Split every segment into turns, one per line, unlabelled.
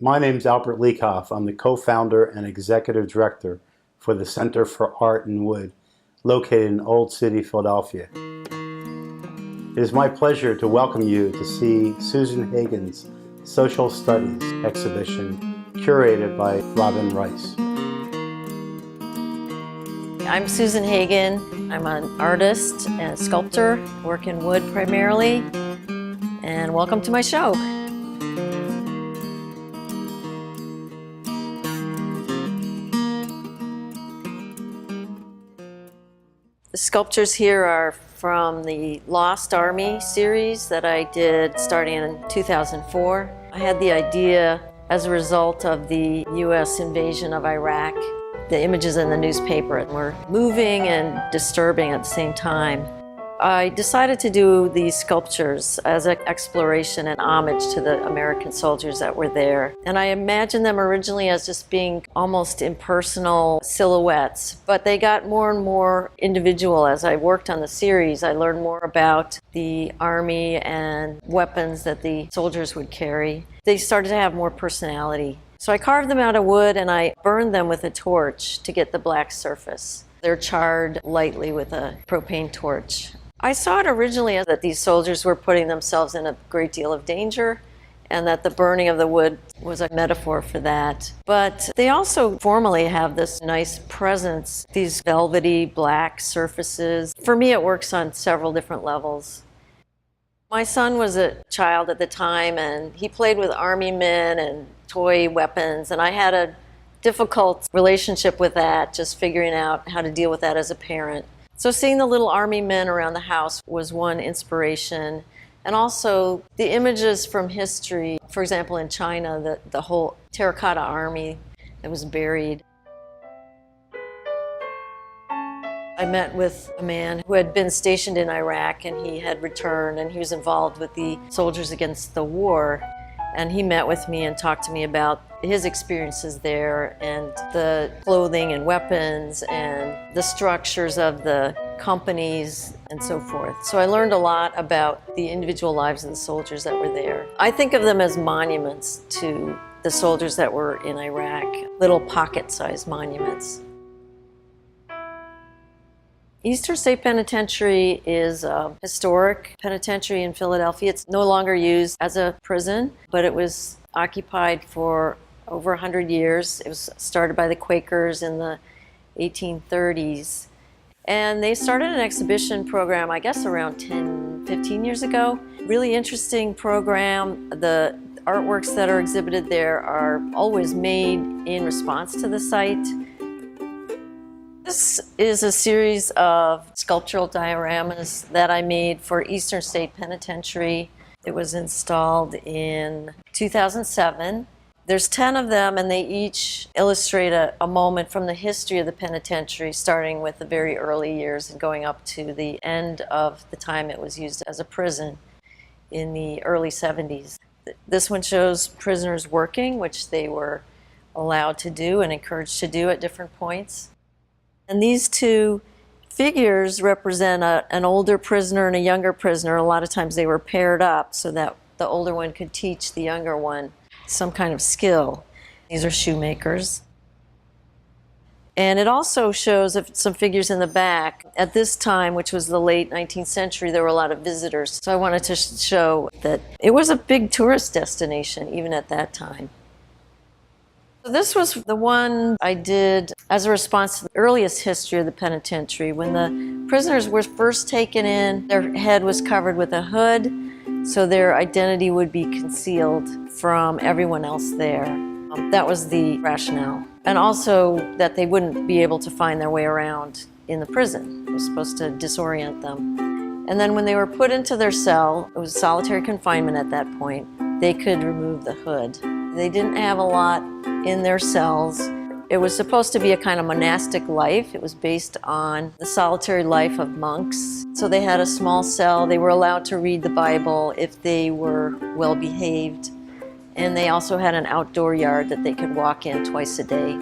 My name's Albert Leacoff. I'm the co-founder and executive director for the Center for Art and Wood, located in Old City, Philadelphia. It is my pleasure to welcome you to see Susan Hagen's Social Studies exhibition, curated by Robin Rice.
I'm Susan Hagen. I'm an artist and sculptor, work in wood primarily, and welcome to my show. The sculptures here are from the Lost Army series that I did starting in 2004. I had the idea as a result of the U.S. invasion of Iraq. The images in the newspaper were moving and disturbing at the same time. I decided to do these sculptures as an exploration and homage to the American soldiers that were there. And I imagined them originally as just being almost impersonal silhouettes, but they got more and more individual as I worked on the series. I learned more about the Army and weapons that the soldiers would carry. They started to have more personality. So I carved them out of wood and I burned them with a torch to get the black surface. They're charred lightly with a propane torch. I saw it originally as that these soldiers were putting themselves in a great deal of danger and that the burning of the wood was a metaphor for that. But they also formally have this nice presence, these velvety black surfaces. For me, it works on several different levels. My son was a child at the time and he played with army men and toy weapons, and I had a difficult relationship with that, just figuring out how to deal with that as a parent. So seeing the little army men around the house was one inspiration. And also the images from history, for example in China, the whole terracotta army that was buried. I met with a man who had been stationed in Iraq and he had returned and he was involved with the soldiers against the war. And he met with me and talked to me about his experiences there and the clothing and weapons and the structures of the companies and so forth. So I learned a lot about the individual lives of the soldiers that were there. I think of them as monuments to the soldiers that were in Iraq, little pocket-sized monuments. Eastern State Penitentiary is a historic penitentiary in Philadelphia. It's no longer used as a prison, but it was occupied for over 100 years. It was started by the Quakers in the 1830s. And they started an exhibition program, I guess around 15 years ago. Really interesting program. The artworks that are exhibited there are always made in response to the site. This is a series of sculptural dioramas that I made for Eastern State Penitentiary. It was installed in 2007. There's 10 of them and they each illustrate a moment from the history of the penitentiary, starting with the very early years and going up to the end of the time it was used as a prison in the early 70s. This one shows prisoners working, which they were allowed to do and encouraged to do at different points. And these two figures represent an older prisoner and a younger prisoner. A lot of times they were paired up so that the older one could teach the younger one some kind of skill. These are shoemakers. And it also shows some figures in the back. At this time, which was the late 19th century, there were a lot of visitors. So I wanted to show that it was a big tourist destination even at that time. This was the one I did as a response to the earliest history of the penitentiary. When the prisoners were first taken in, their head was covered with a hood, so their identity would be concealed from everyone else there. That was the rationale. And also that they wouldn't be able to find their way around in the prison. It was supposed to disorient them. And then when they were put into their cell, it was solitary confinement at that point, they could remove the hood. They didn't have a lot in their cells. It was supposed to be a kind of monastic life. It was based on the solitary life of monks. So they had a small cell. They were allowed to read the Bible if they were well behaved. And they also had an outdoor yard that they could walk in twice a day.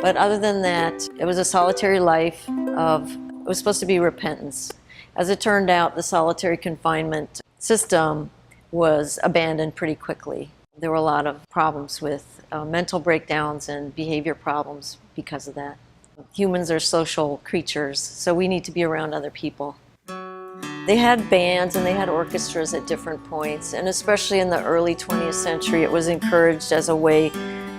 But other than that, it was a solitary life it was supposed to be repentance. As it turned out, the solitary confinement system was abandoned pretty quickly. There were a lot of problems with mental breakdowns and behavior problems because of that. Humans are social creatures, so we need to be around other people. They had bands and they had orchestras at different points, and especially in the early 20th century, it was encouraged as a way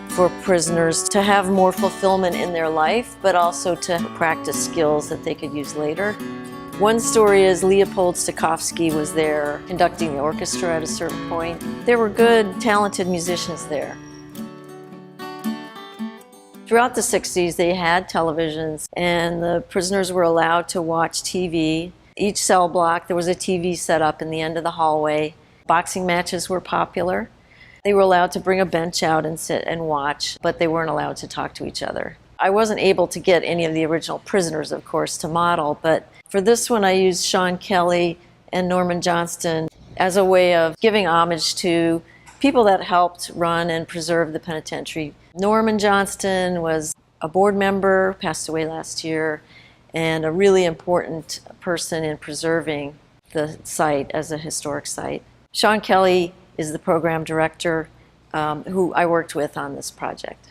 for prisoners to have more fulfillment in their life, but also to practice skills that they could use later. One story is Leopold Stokowski was there conducting the orchestra at a certain point. There were good, talented musicians there. Throughout the 60s, they had televisions, and the prisoners were allowed to watch TV. Each cell block, there was a TV set up in the end of the hallway. Boxing matches were popular. They were allowed to bring a bench out and sit and watch, but they weren't allowed to talk to each other. I wasn't able to get any of the original prisoners, of course, to model, but for this one I used Sean Kelly and Norman Johnston as a way of giving homage to people that helped run and preserve the penitentiary. Norman Johnston was a board member, passed away last year, and a really important person in preserving the site as a historic site. Sean Kelly is the program director who I worked with on this project.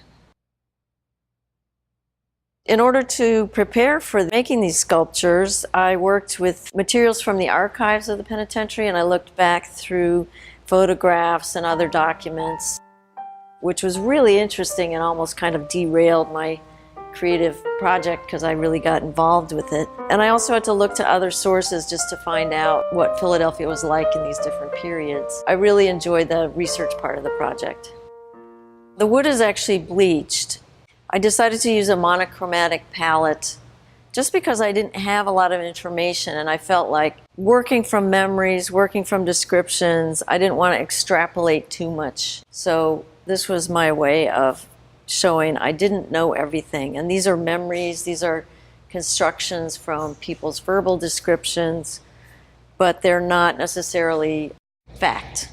In order to prepare for making these sculptures, I worked with materials from the archives of the penitentiary, and I looked back through photographs and other documents, which was really interesting and almost kind of derailed my creative project because I really got involved with it. And I also had to look to other sources just to find out what Philadelphia was like in these different periods. I really enjoyed the research part of the project. The wood is actually bleached. I decided to use a monochromatic palette just because I didn't have a lot of information, and I felt like working from memories, working from descriptions, I didn't want to extrapolate too much. So this was my way of showing I didn't know everything. And these are memories, these are constructions from people's verbal descriptions, but they're not necessarily fact.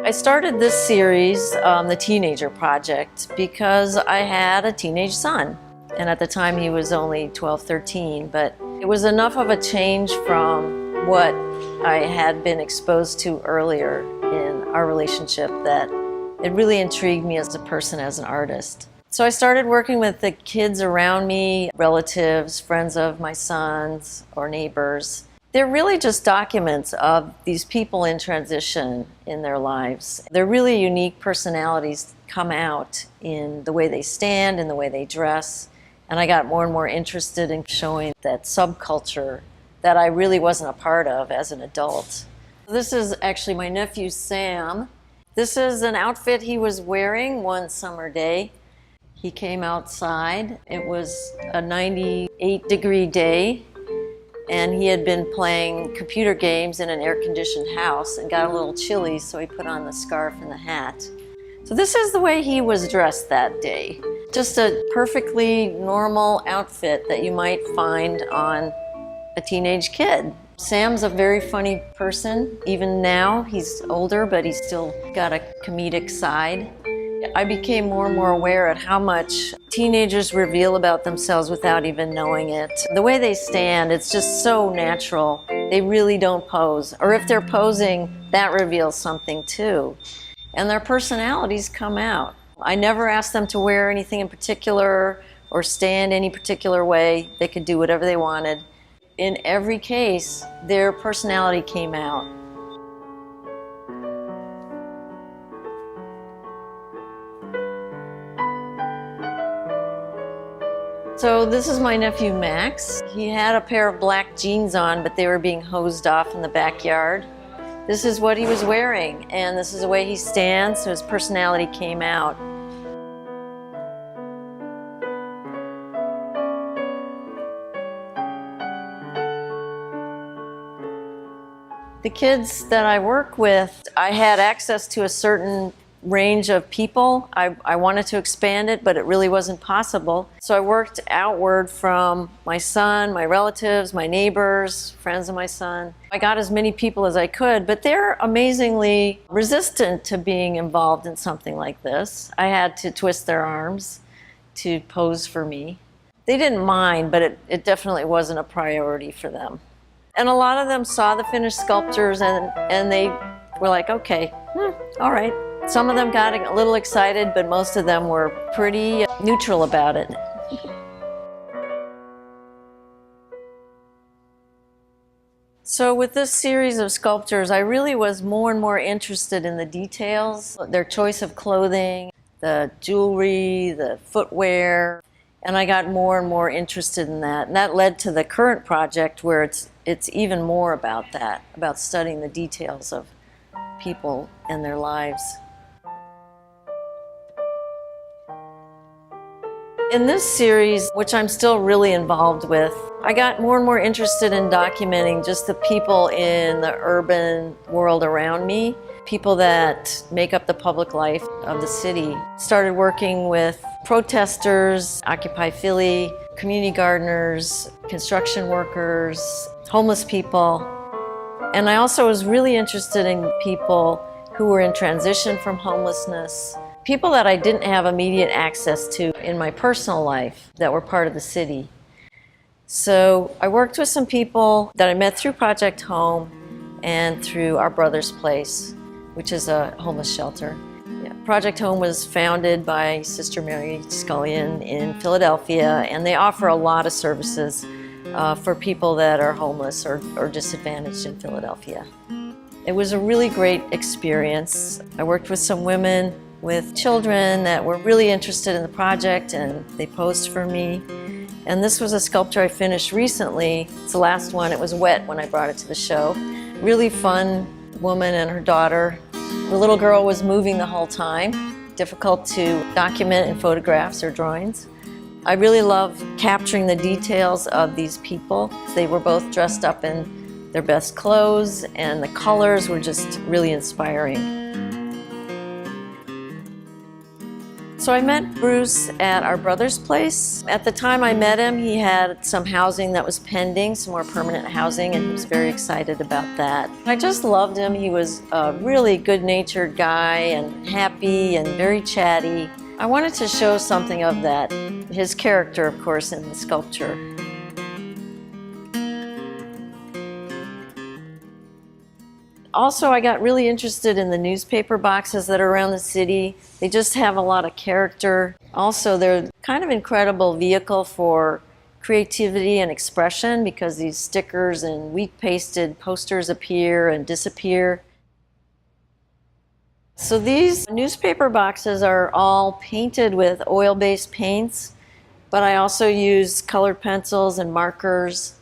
I started this series, the Teenager Project, because I had a teenage son. And at the time he was only 12, 13, but it was enough of a change from what I had been exposed to earlier in our relationship that it really intrigued me as a person, as an artist. So I started working with the kids around me, relatives, friends of my sons, or neighbors. They're really just documents of these people in transition in their lives. Their really unique personalities come out in the way they stand, in the way they dress. And I got more and more interested in showing that subculture that I really wasn't a part of as an adult. This is actually my nephew Sam. This is an outfit he was wearing one summer day. He came outside. It was a 98-degree day, and he had been playing computer games in an air-conditioned house and got a little chilly, so he put on the scarf and the hat. So this is the way he was dressed that day. Just a perfectly normal outfit that you might find on a teenage kid. Sam's a very funny person. Even now, he's older, but he's still got a comedic side. I became more and more aware at how much teenagers reveal about themselves without even knowing it. The way they stand, it's just so natural. They really don't pose. Or if they're posing, that reveals something too. And their personalities come out. I never asked them to wear anything in particular or stand any particular way. They could do whatever they wanted. In every case, their personality came out. So this is my nephew Max. He had a pair of black jeans on, but they were being hosed off in the backyard. This is what he was wearing, and this is the way he stands, so his personality came out. The kids that I work with, I had access to a certain range of people. I wanted to expand it, but it really wasn't possible. So I worked outward from my son, my relatives, my neighbors, friends of my son. I got as many people as I could, but they're amazingly resistant to being involved in something like this. I had to twist their arms to pose for me. They didn't mind, but it definitely wasn't a priority for them. And a lot of them saw the finished sculptures and they were like, okay, all right. Some of them got a little excited, but most of them were pretty neutral about it. So with this series of sculptures, I really was more and more interested in the details, their choice of clothing, the jewelry, the footwear, and I got more and more interested in that. And that led to the current project where it's even more about that, about studying the details of people and their lives. In this series, which I'm still really involved with, I got more and more interested in documenting just the people in the urban world around me, people that make up the public life of the city. Started working with protesters, Occupy Philly, community gardeners, construction workers, homeless people. And I also was really interested in people who were in transition from homelessness, people that I didn't have immediate access to in my personal life that were part of the city. So I worked with some people that I met through Project Home and through Our Brother's Place, which is a homeless shelter. Yeah. Project Home was founded by Sister Mary Scullion in Philadelphia, and they offer a lot of services for people that are homeless or disadvantaged in Philadelphia. It was a really great experience. I worked with some women with children that were really interested in the project, and they posed for me. And this was a sculpture I finished recently. It's the last one. It was wet when I brought it to the show. Really fun woman and her daughter. The little girl was moving the whole time. Difficult to document in photographs or drawings. I really love capturing the details of these people. They were both dressed up in their best clothes, and the colors were just really inspiring. So I met Bruce at Our Brother's Place. At the time I met him, he had some housing that was pending, some more permanent housing, and he was very excited about that. I just loved him. He was a really good-natured guy and happy and very chatty. I wanted to show something of that, his character, of course, in the sculpture. Also, I got really interested in the newspaper boxes that are around the city. They just have a lot of character. Also, they're kind of incredible vehicle for creativity and expression because these stickers and wheat-pasted posters appear and disappear. So these newspaper boxes are all painted with oil-based paints, but I also use colored pencils and markers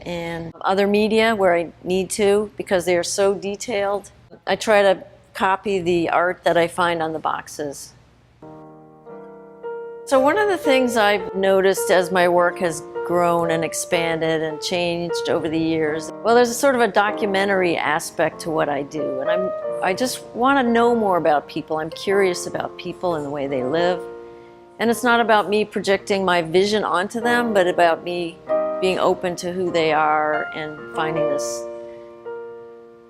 and other media where I need to because they are so detailed. I try to copy the art that I find on the boxes. So one of the things I've noticed as my work has grown and expanded and changed over the years, well, there's a sort of a documentary aspect to what I do, and I just want to know more about people. I'm curious about people and the way they live. And it's not about me projecting my vision onto them, but about me being open to who they are and finding this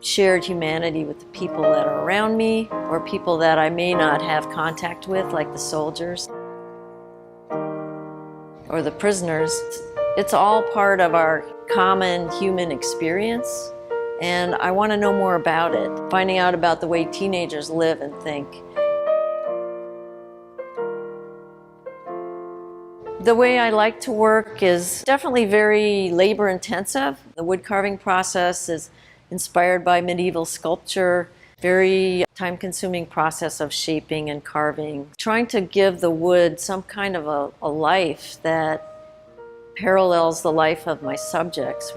shared humanity with the people that are around me or people that I may not have contact with, like the soldiers or the prisoners. It's all part of our common human experience, and I want to know more about it, finding out about the way teenagers live and think. The way I like to work is definitely very labor intensive. The wood carving process is inspired by medieval sculpture, very time-consuming process of shaping and carving, trying to give the wood some kind of a life that parallels the life of my subjects.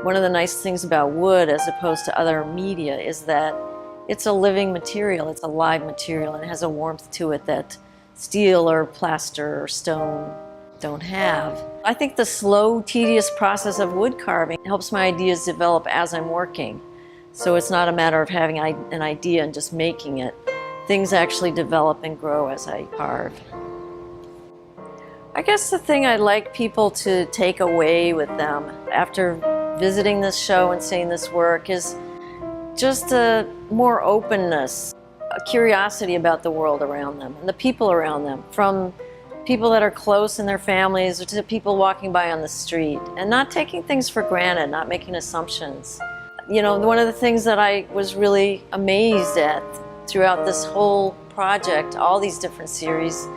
One of the nice things about wood as opposed to other media is that it's a living material, it's a live material, and it has a warmth to it that steel or plaster or stone don't have. I think the slow, tedious process of wood carving helps my ideas develop as I'm working. So it's not a matter of having an idea and just making it. Things actually develop and grow as I carve. I guess the thing I'd like people to take away with them after visiting this show and seeing this work is just a more openness, a curiosity about the world around them and the people around them, from people that are close in their families, or to people walking by on the street, and not taking things for granted, not making assumptions. You know, one of the things that I was really amazed at throughout this whole project, all these different series,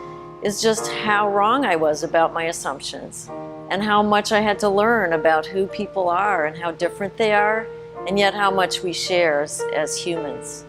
is just how wrong I was about my assumptions, and how much I had to learn about who people are and how different they are, and yet how much we share as humans.